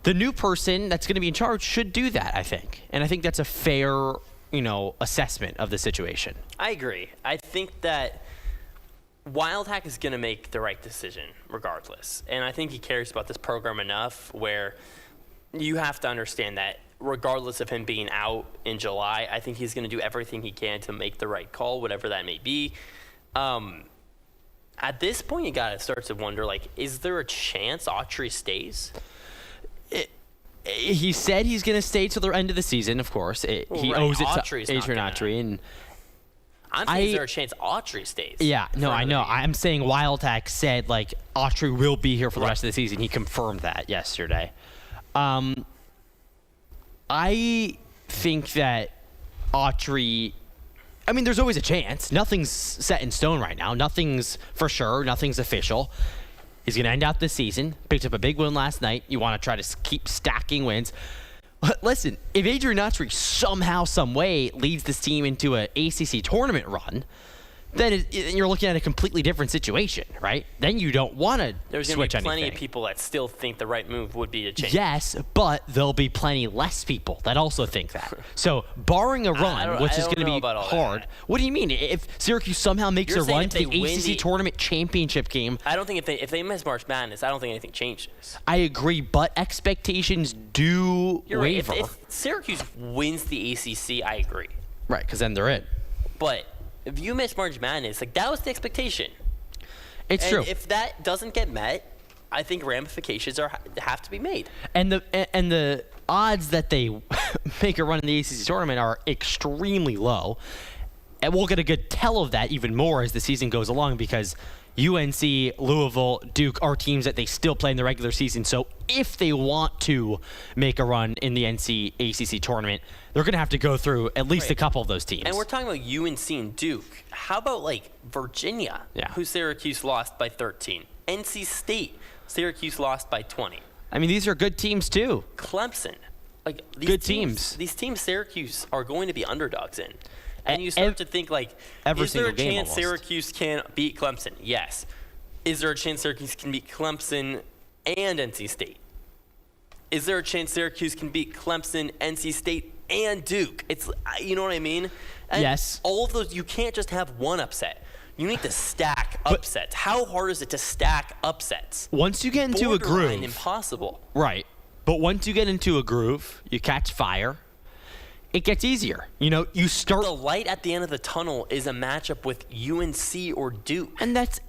The new person that's going to be in charge should do that, I think. And I think that's a fair, assessment of the situation. I agree. I think that Wildhack is going to make the right decision regardless. And I think he cares about this program enough where you have to understand that regardless of him being out in July, I think he's going to do everything he can to make the right call, whatever that may be. At this point, you got to start to wonder, is there a chance Autry stays? He said he's going to stay till the end of the season, of course. He owes it to Adrian Autry. And I'm saying is there a chance Autry stays? Yeah, no, I know. another year? I'm saying Wildhack said, like, Autry will be here for the rest of the season. He confirmed that yesterday. I think that Autry, I mean, there's always a chance. Nothing's set in stone right now. Nothing's for sure. Nothing's official. He's going to end out this season. Picked up a big win last night. You want to try to keep stacking wins. Listen, if Adrian Autry somehow, some way leads this team into an ACC tournament run, then you're looking at a completely different situation, right? Then you don't want to There's going switch to be plenty anything. of people that still think the right move would be to change. Yes, but there'll be plenty less people that also think that. So, barring a run, which is going to be hard. What do you mean? If Syracuse somehow makes You're a saying run if to the they win ACC tournament championship game, I don't think if they miss March Madness, I don't think anything changes. I agree, but expectations do You're right. waver. If Syracuse wins the ACC, I agree. Right, because then they're in. But if you miss March Madness, like that was the expectation. It's And true. if that doesn't get met, I think ramifications have to be made. And the odds that they make a run in the ACC tournament are extremely low. And we'll get a good tell of that even more as the season goes along because UNC, Louisville, Duke are teams that they still play in the regular season. So if they want to make a run in the NC ACC tournament, they're going to have to go through at least a couple of those teams. And we're talking about UNC and Duke. How about like Virginia, who Syracuse lost by 13? NC State, Syracuse lost by 20. I mean, these are good teams too. Clemson, like these Good teams. These teams Syracuse are going to be underdogs in. And you Ev- start to think like, every is there a single game chance almost. Syracuse can beat Clemson? Yes. Is there a chance Syracuse can beat Clemson and NC State? Is there a chance Syracuse can beat Clemson, NC State, and Duke? It's, you know what I mean? And Yes. all of those, you can't just have one upset. You need to stack upsets. How hard is it to stack upsets? Once you get into a Borderline groove, impossible. right? But once you get into a groove, you catch fire. It gets easier. You know, you start, The light at the end of the tunnel is a matchup with UNC or Duke. and that's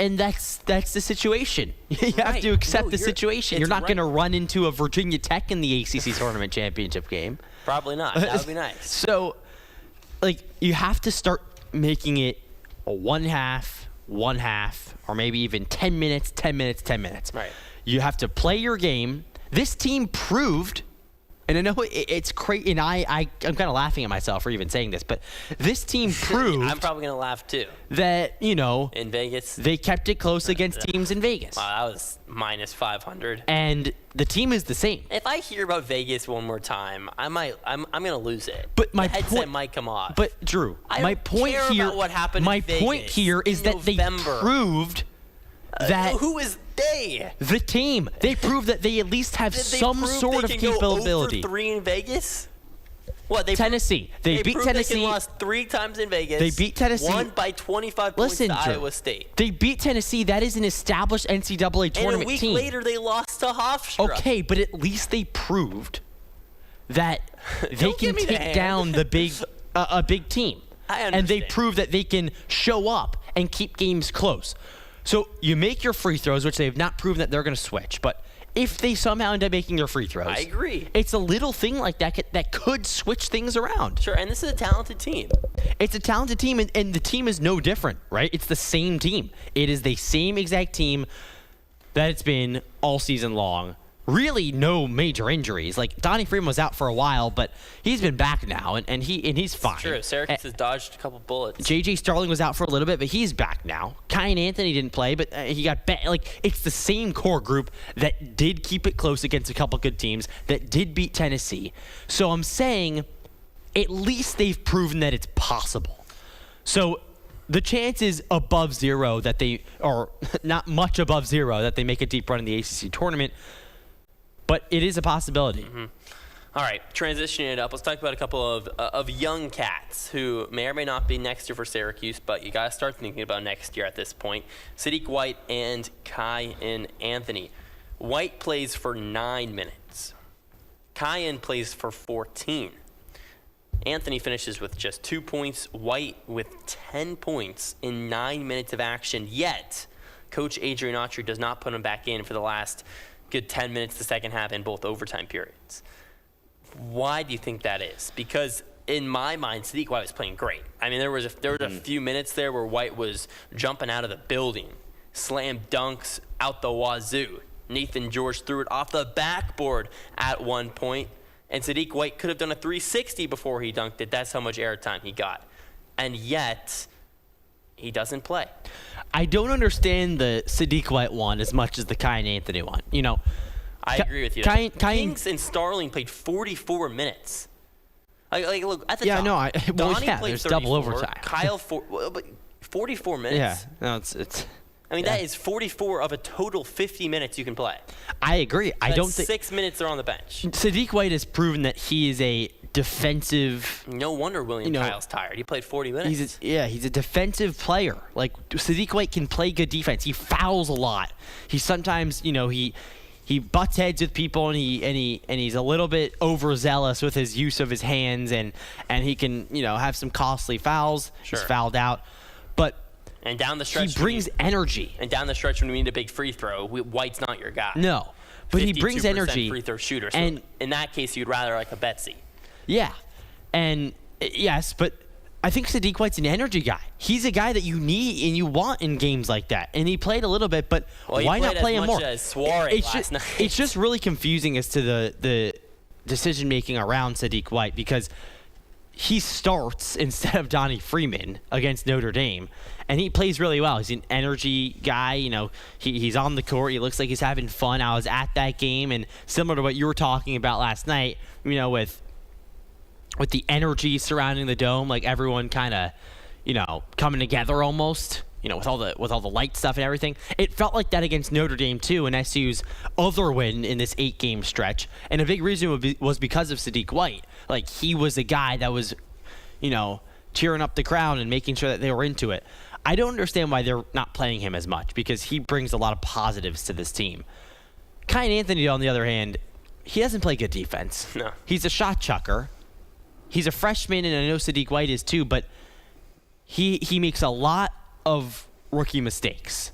the situation. You have Right. to accept No, the situation. You're it's not right. going to run into a Virginia Tech in the ACC tournament championship game. Probably not. That would be nice. So, like, you have to start making it a one half, or maybe even 10 minutes, 10 minutes, 10 minutes. Right. You have to play your game. This team proved, and I know it's crazy, and I'm kind of laughing at myself for even saying this, but this team proved I'm probably going to laugh too. that, you know, In Vegas, they kept it close against teams in Vegas. wow, that was minus 500. And the team is the same. If I hear about Vegas one more time, I'm going to lose it. But my the headset point- might come off. But Drew, I my don't point care here, about what happened my in point Vegas here is in that they November. proved that who is they? the team, they proved that they at least have Did they some prove sort they of can go capability. over 3 in Vegas? What, they Tennessee, they beat proved Tennessee. They lost 3 times in Vegas. They beat Tennessee. Won by 25 points Listen, to Drew, Iowa State. They beat Tennessee. That is an established NCAA And tournament a week team. later, they lost to Hofstra. Okay, but at least they proved that they Don't can give me the take hand. down the big a big team. I And they understand. prove that they can show up and keep games close. So you make your free throws, which they've not proven that they're going to switch. But if they somehow end up making their free throws, I agree. It's a little thing like that could switch things around. Sure, and this is a talented team. It's a talented team, and the team is no different, right? It's the same team. It is the same exact team that it's been all season long. Really, no major injuries. Like Donnie Freeman was out for a while, but he's been back now, and he's fine. True, Syracuse has dodged a couple bullets. JJ Starling was out for a little bit, but he's back now. Kyan Anthony didn't play, but he got like it's the same core group that did keep it close against a couple good teams that did beat Tennessee. So I'm saying at least they've proven that it's possible. So the chance is above zero that they, or not much above zero, that they make a deep run in the ACC tournament. But it is a possibility. Mm-hmm. All right, transitioning it up, let's talk about a couple of young cats who may or may not be next year for Syracuse, but you got to start thinking about next year at this point. Sadiq White and Kyan Anthony. White plays for 9 minutes. Kyan plays for 14. Anthony finishes with just 2 points. White with 10 points in 9 minutes of action. Yet, Coach Adrian Autry does not put him back in for the last good 10 minutes the second half in both overtime periods. Why do you think that is? Because in my mind, Sadiq White was playing great. I mean, there was a few minutes there where White was jumping out of the building, slam dunks out the wazoo. Nathan George threw it off the backboard at one point, and Sadiq White could have done a 360 before he dunked it. That's how much airtime he got. And yet, he doesn't play. I don't understand the Sadiq White one as much as the Kyan Anthony one. You know, I agree with you. Kings and Starling played 44 minutes. Like look, at the top. Donnie played there's 34, double overtime. Kyle, 44 minutes. Yeah, no, it's. I mean, that is 44 of a total 50 minutes you can play. I agree. I don't think 6 minutes are on the bench. Sadiq White has proven that he is a defensive. No wonder William Kyle's tired. He played 40 minutes. He's a defensive player. Like Sadiq White can play good defense. He fouls a lot. He sometimes, he butts heads with people, and he's a little bit overzealous with his use of his hands, and he can have some costly fouls. Sure. He's fouled out, but. And down the stretch, he brings energy. And down the stretch, when we need a big free throw, White's not your guy. No, but he brings energy. Free throw shooter. So and in that case, you'd rather like a Betsy. Yeah, and yes, but I think Sadiq White's an energy guy. He's a guy that you need and you want in games like that. And he played a little bit, but why not play him more? It's just really confusing as to the decision making around Sadiq White, because he starts instead of Donnie Freeman against Notre Dame, and he plays really well. He's an energy guy. He's on the court. He looks like he's having fun. I was at that game, and similar to what you were talking about last night, with the energy surrounding the dome, like everyone kind of, coming together almost, with all the light stuff and everything. It felt like that against Notre Dame too, in SU's other win in this 8-game stretch. And a big reason was because of Sadiq White. Like, he was a guy that was, cheering up the crowd and making sure that they were into it. I don't understand why they're not playing him as much, because he brings a lot of positives to this team. Kyan Anthony, on the other hand, he doesn't play good defense. No. He's a shot chucker. He's a freshman, and I know Sadiq White is too, but he makes a lot of rookie mistakes.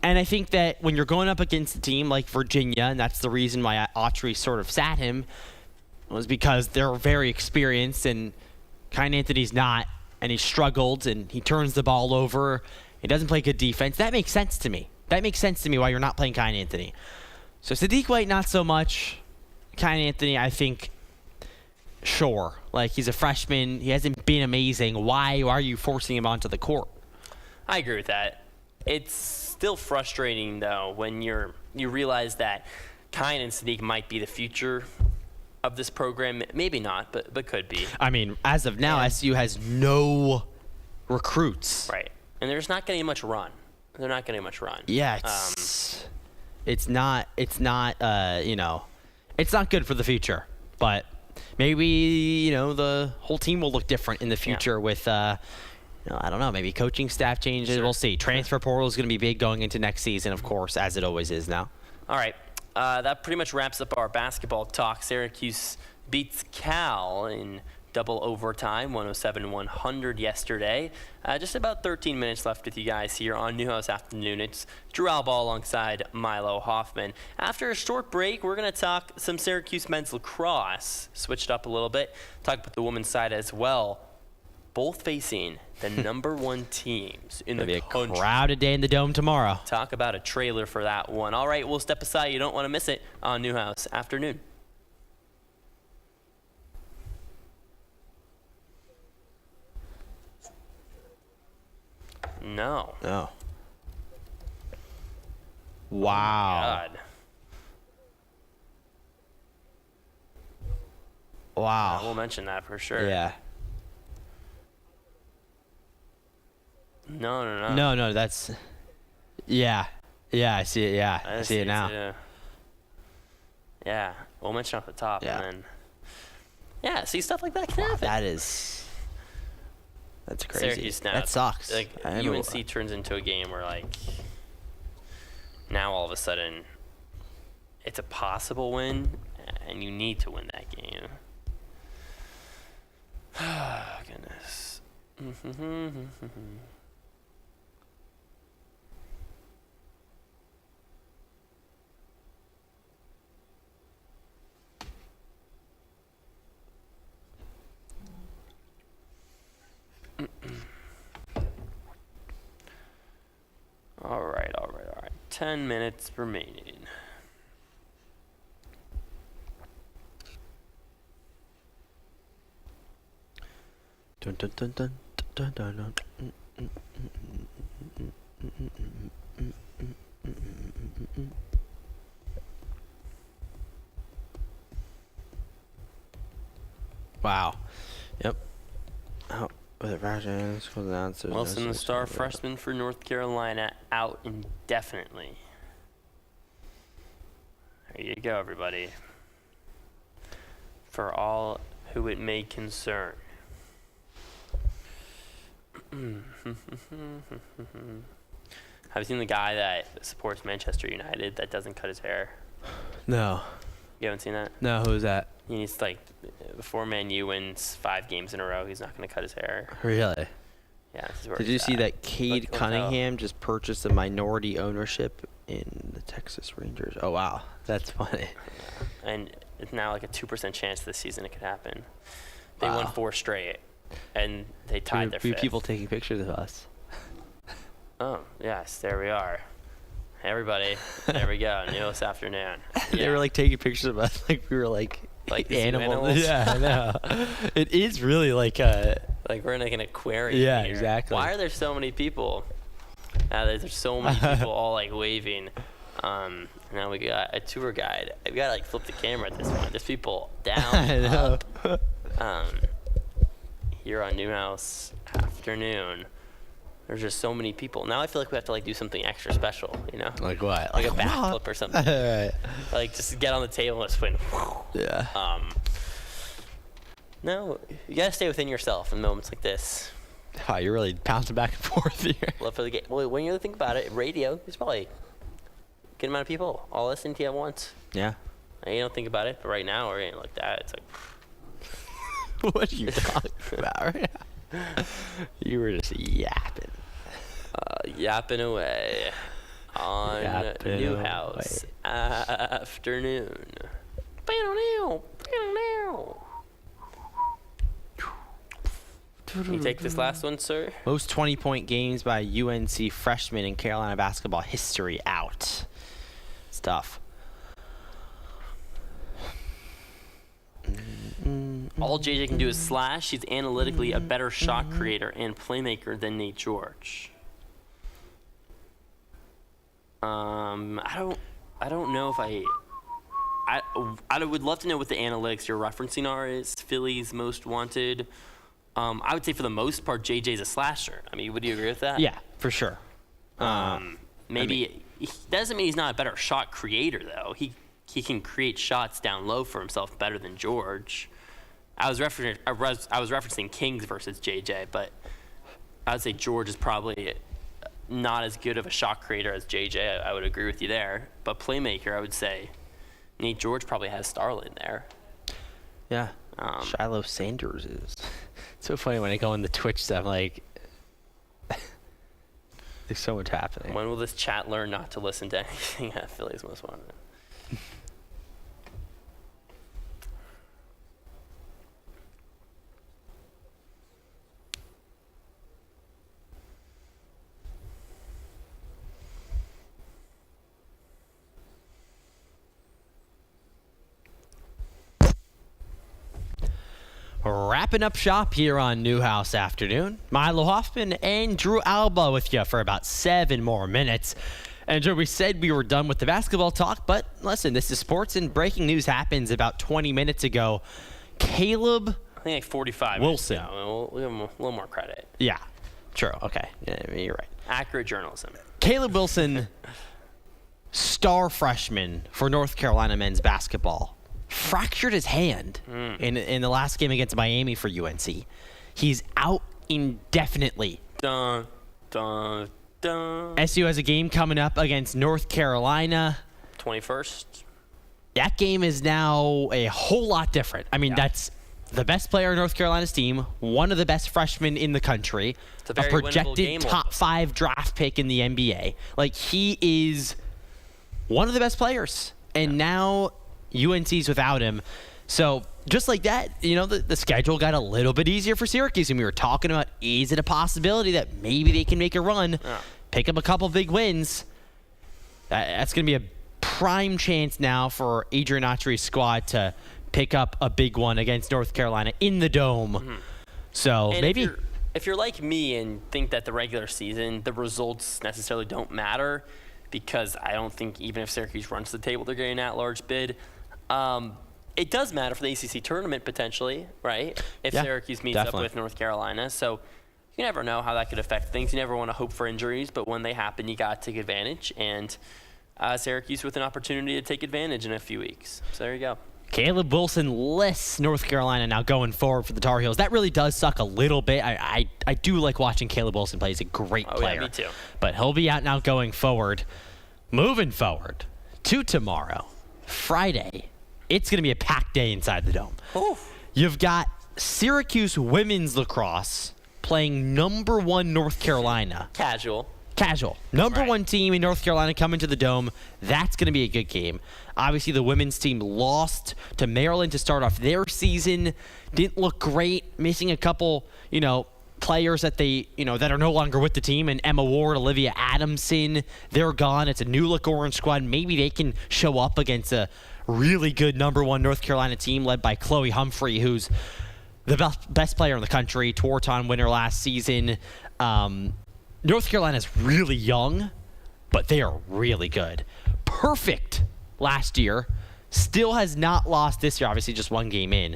And I think that when you're going up against a team like Virginia, and that's the reason why Autry sort of sat him, was because they're very experienced, and Kyan Anthony's not, and he struggled, and he turns the ball over. He doesn't play good defense. That makes sense to me. That makes sense to me why you're not playing Kyan Anthony. So Sadiq White, not so much. Kyan Anthony, I think, sure. Like, he's a freshman. He hasn't been amazing. Why are you forcing him onto the court? I agree with that. It's still frustrating, though, when you realize that Kyan and Sadiq might be the future of this program. Maybe not, but could be. I mean, as of now, SU has no recruits. Right. And they're just not getting much run. They're not getting much run. Yeah, it's not it's not good for the future. But maybe, the whole team will look different in the future with I don't know, maybe coaching staff changes. Sure. We'll see. Transfer portal is going to be big going into next season, of course, as it always is now. All right. That pretty much wraps up our basketball talk. Syracuse beats Cal in double overtime, 107-100 yesterday. Just about 13 minutes left with you guys here on Newhouse Afternoon. It's Drew Alba alongside Milo Hoffman. After a short break, we're going to talk some Syracuse men's lacrosse. Switched up a little bit. Talk about the women's side as well. Both facing the number one teams in the country. It'll be a crowded day in the Dome tomorrow. Talk about a trailer for that one. All right, we'll step aside. You don't want to miss it on Newhouse Afternoon. No. Oh. Wow. God. Wow. We'll mention that for sure. Yeah. No, that's... Yeah. Yeah, I see it, yeah. I see it now. Too. Yeah, we'll mention off the top. Yeah. And then... Yeah, see, stuff like that can happen. That's crazy. Syracuse now. That sucks. Like, UNC turns into a game where, like, now all of a sudden it's a possible win, and you need to win that game. Goodness. 10 minutes remaining. Dun, dun, dun, dun, dun, dun, dun. Wow. Yep. Oh, with the Rajans, school announcers. Wilson, the star freshman for North Carolina, out indefinitely. There you go, everybody. For all who it may concern. Have you seen the guy that supports Manchester United that doesn't cut his hair? No. You haven't seen that? No, who's that? He needs to, before Man U wins 5 games in a row, he's not going to cut his hair. Really? Yeah. This is where Did he's you see at. that Cade Look Cunningham just purchased a minority ownership in the Texas Rangers? Oh, wow. That's funny. And it's now like a 2% chance this season it could happen. They won Wow. 4 straight, and they tied their 5th. People taking pictures of us. Oh, yes, there we are. Hey, everybody, there we go. Newhouse afternoon. They Yeah. were like taking pictures of us like we were like Like these animals. animals? Yeah, I know. It is really like Like we're in like an aquarium. Yeah, here. exactly. Why are there so many people? There's so many people all like waving. Now we got a tour guide. We gotta like flip the camera at this point. There's people down, I know. up. Here on Newhouse afternoon. There's just so many people. Now I feel like we have to like do something extra special, you know? Like what? Like a backflip or something. Right. Like just get on the table and spin. Yeah. No, you gotta stay within yourself in moments like this. Wow, you're really bouncing back and forth here. Love for the game. Well, when you really think about it, radio is probably a good amount of people all listening to you at once. Yeah. And you don't think about it, but right now we're in like that. It's like What are you talking about right now? You were just yapping. yapping away on Yapping Newhouse afternoon. Can you take this last one, sir? Most 20-point games by UNC freshmen in Carolina basketball history out. It's tough. All JJ can do is slash. He's analytically a better shot creator and playmaker than Nate George. I don't know if I would love to know what the analytics you're referencing are. Is Philly's most wanted? I would say for the most part, JJ's a slasher. I mean, would you agree with that? Yeah, for sure. Maybe he doesn't mean he's not a better shot creator though. He can create shots down low for himself better than George. I was referencing Kings versus JJ, but I would say George is probably not as good of a shot creator as JJ. I would agree with you there. But playmaker, I would say Nate George probably has Starlin there. Yeah. Shiloh Sanders is. It's so funny when I go on the Twitch stuff, like, there's so much happening. When will this chat learn not to listen to anything at Philly's Most Wanted? Wrapping up shop here on Newhouse Afternoon. Milo Hoffman and Drew Alba with you for about 7 more minutes. And Drew, we said we were done with the basketball talk, but listen, this is sports and breaking news happens about 20 minutes ago. Caleb I think like 45 Wilson. minutes ago. We'll give him a little more credit. Yeah, true. Okay, yeah, you're right. Accurate journalism. Caleb Wilson, star freshman for North Carolina men's basketball, fractured his hand in the last game against Miami for UNC. He's out indefinitely. Dun, dun, dun. SU has a game coming up against North Carolina. 21st. That game is now a whole lot different. I mean, Yeah. that's the best player on North Carolina's team, one of the best freshmen in the country, It's a a very winnable projected game top almost. 5 draft pick in the NBA. Like, he is one of the best players. And now UNC's without him. So just like that, you know, the schedule got a little bit easier for Syracuse. And we were talking about, is it a possibility that maybe they can make a run, pick up a couple big wins? That's going to be a prime chance now for Adrian Autry's squad to pick up a big one against North Carolina in the Dome. Mm-hmm. So And maybe if you're like me and think that the regular season, the results necessarily don't matter, because I don't think even if Syracuse runs to the table, they're getting an at-large bid. It does matter for the ACC tournament potentially, right? If Yeah, Syracuse meets definitely. up with North Carolina. So you never know how that could affect things. You never want to hope for injuries, but when they happen, you got to take advantage. And Syracuse with an opportunity to take advantage in a few weeks. So there you go. Caleb Wilson lists North Carolina now going forward for the Tar Heels. That really does suck a little bit. I do like watching Caleb Wilson play. He's a great player. Yeah, me too. But he'll be out now going forward. Moving forward to tomorrow, Friday. It's going to be a packed day inside the Dome. Oof. You've got Syracuse women's lacrosse playing number 1 North Carolina. Casual. Number Right. 1 team in North Carolina coming to the Dome. That's going to be a good game. Obviously, the women's team lost to Maryland to start off their season. Didn't look great, missing a couple, players that that are no longer with the team. And Emma Ward, Olivia Adamson, they're gone. It's a new look orange squad. Maybe they can show up against a really good number 1 North Carolina team led by Chloe Humphrey, who's the best player in the country, Tewaaraton winner last season. North Carolina's really young, but they are really good. Perfect last year. Still has not lost this year, obviously just 1 game in.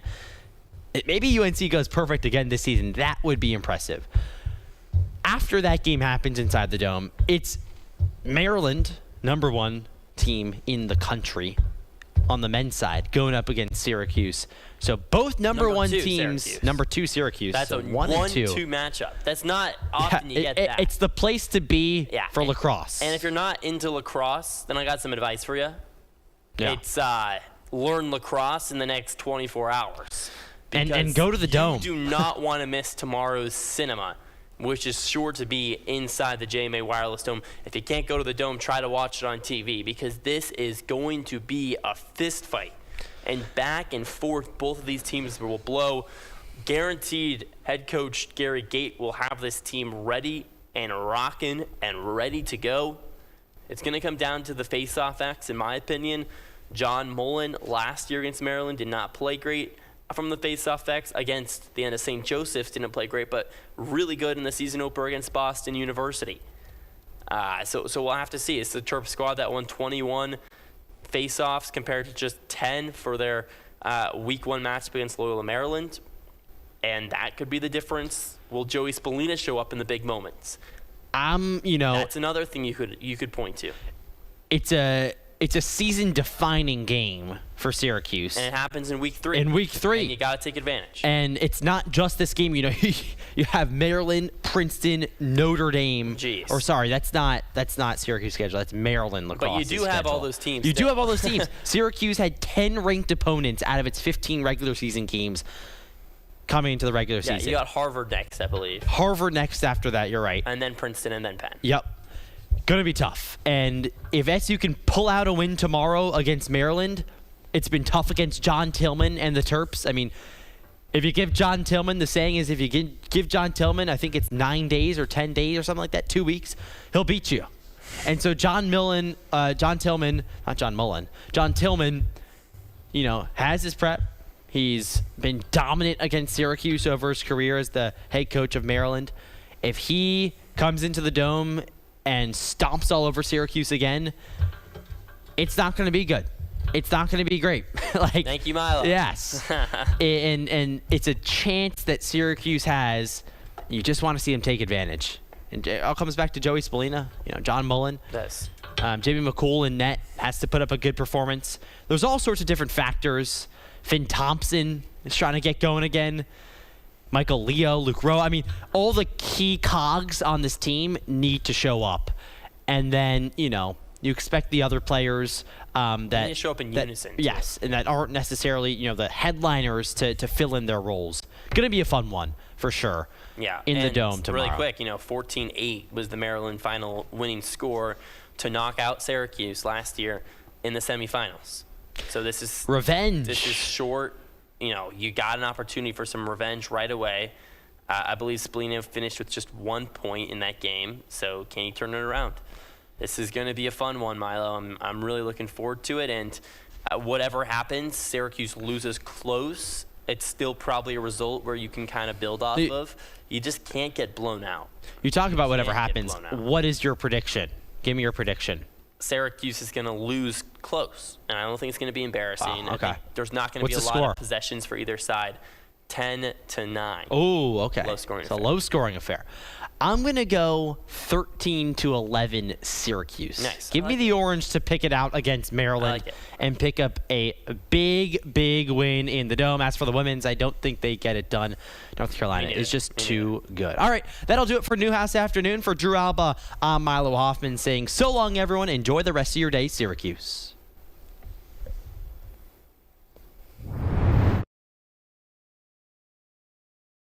Maybe UNC goes perfect again this season. That would be impressive. After that game happens inside the Dome, it's Maryland, number 1 team in the country on the men's side, going up against Syracuse. So both number 1 2 teams, Syracuse. number 2 Syracuse. That's so a 1 and 2 matchup. That's not often you get that. It's the place to be for and, lacrosse. And if you're not into lacrosse, then I got some advice for you. Yeah. It's learn lacrosse in the next 24 hours. And Because go to the Dome. You do not want to miss tomorrow's cinema, which is sure to be inside the JMA Wireless Dome. If you can't go to the Dome, try to watch it on TV, because this is going to be a fist fight. And back and forth, both of these teams will blow. Guaranteed head coach Gary Gate will have this team ready and rocking and ready to go. It's going to come down to the face-off X, in my opinion. John Mullen last year against Maryland did not play great from the face-off X. Against the end of St. Joseph's, didn't play great, but really good in the season opener against Boston University. So we'll have to see. It's the Terp squad that won 21 face-offs compared to just 10 for their week 1 matchup against Loyola Maryland. And that could be the difference. Will Joey Spallina show up in the big moments? That's another thing you could point to. It's a season-defining game for Syracuse. And it happens in week 3. In week 3. And you got to take advantage. And it's not just this game. You have Maryland, Princeton, Notre Dame. Jeez. Or sorry, that's not Syracuse schedule. That's Maryland lacrosse. But you do have all those teams. You do have all those teams. Syracuse had 10 ranked opponents out of its 15 regular season games coming into the regular Yeah, season. you got Harvard next, I believe. Harvard next after that. You're right. And then Princeton and then Penn. Yep. Going to be tough. And if SU can pull out a win tomorrow against Maryland, it's been tough against John Tillman and the Terps. I mean, if you give John Tillman, the saying is if you give John Tillman, I think it's 9 days or 10 days or something like that, 2 weeks, he'll beat you. And so John Tillman, has his prep. He's been dominant against Syracuse over his career as the head coach of Maryland. If he comes into the Dome and stomps all over Syracuse again, it's not going to be good. It's not going to be great. Thank you, Milo. Yes. and it's a chance that Syracuse has. You just want to see him take advantage. And it all comes back to Joey Spallina, John Mullen. Yes. Jamie McCool in net has to put up a good performance. There's all sorts of different factors. Finn Thompson is trying to get going again. Michael Leo, Luke Rowe. I mean, all the key cogs on this team need to show up. And then, you expect the other players that need to show up in unison, too. Yes, and that aren't necessarily, the headliners to fill in their roles. Going to be a fun one, for sure. Yeah. In the Dome tomorrow. Really quick, 14-8 was the Maryland final winning score to knock out Syracuse last year in the semifinals. So this is revenge. This is short. You got an opportunity for some revenge right away. I believe Spallina finished with just 1 point in that game. So can you turn it around? This is going to be a fun one, Milo. I'm really looking forward to it. And whatever happens, Syracuse loses close. It's still probably a result where you can kind of build off of. You just can't get blown out. You talk about whatever can't get happens. blown out. What is your prediction? Give me your prediction. Syracuse is going to lose close, and I don't think it's going to be embarrassing. Wow, okay. I think there's not going to be What's a the lot score? of possessions for either side. 10-9. Oh, okay. Low-scoring It's a affair. low-scoring affair. I'm going to go 13-11 Syracuse. Nice. Give I me like the orange to pick it out against Maryland like it. and pick up a big win in the Dome. As for the women's, I don't think they get it done. North Carolina Me is neither. just too good. All right, that'll do it for Newhouse Afternoon. For Drew Alba, I'm Milo Hoffman saying so long, everyone. Enjoy the rest of your day, Syracuse.